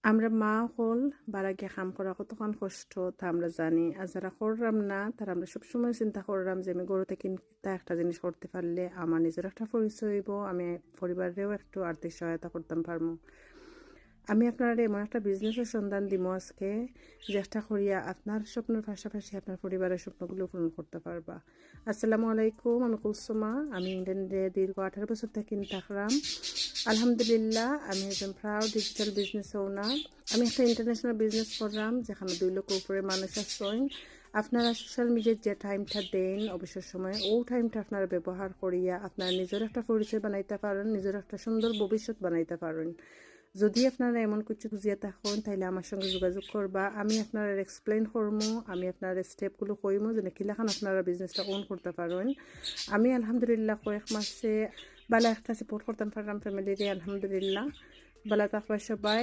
আমরা মা হল বারাগে কাম করা কতক্ষণ কষ্ট তা আমরা জানি। আর যারা করলাম না তারা আমরা সবসময় চিন্তা করলাম যে আমি গরু থেকে একটা জিনিস করতে পারলে আমার নিজের একটা পরিচয় হইব, আমি পরিবারেও একটু আর্থিক সহায়তা করতে পারবো। আমি আপনার এমন একটা বিজনেসের সন্ধান দিব আজকে, চেষ্টা করিয়া আপনার স্বপ্নের পাশাপাশি আপনার পরিবারের স্বপ্নগুলো পূরণ করতে পারবা। আসসালামু আলাইকুম, আমি কুলসুমা। আমি ইন্ডিয়ানে দীর্ঘ 18 বছর থেকে থাকলাম। আলহামদুলিল্লাহ, আমি একজন প্রাউড ডিজিটাল বিজনেস ওনার। আমি একটা ইন্টারন্যাশনাল বিজনেস করলাম যেখানে 2 লক্ষ উপরে মানুষ আছেন। আপনারা সোশ্যাল মিডিয়ার যে টাইমটা দেন অবসর সময়, ও টাইমটা আপনারা ব্যবহার করিয়া আপনারা নিজের একটা পরিচয় বানাইতে পারেন, নিজের একটা সুন্দর ভবিষ্যৎ বানাইতে পারেন। যদি আপনারা এমন কিছু খুঁজিয়ে থাকেন তাহলে আমার সঙ্গে যোগাযোগ করবা। আমি আপনারা এক্সপ্লেন করবো, আমি আপনার স্টেপগুলো কইমো যে কিলাখান আপনারা বিজনেসটা অন করতে পারেন। আমি আলহামদুলিল্লাহ কয়েক মাসে ভালো একটা সাপোর্ট করতে পারলাম ফ্যামিলিরে। আলহামদুলিল্লাহ ভালো থাকবা সবাই।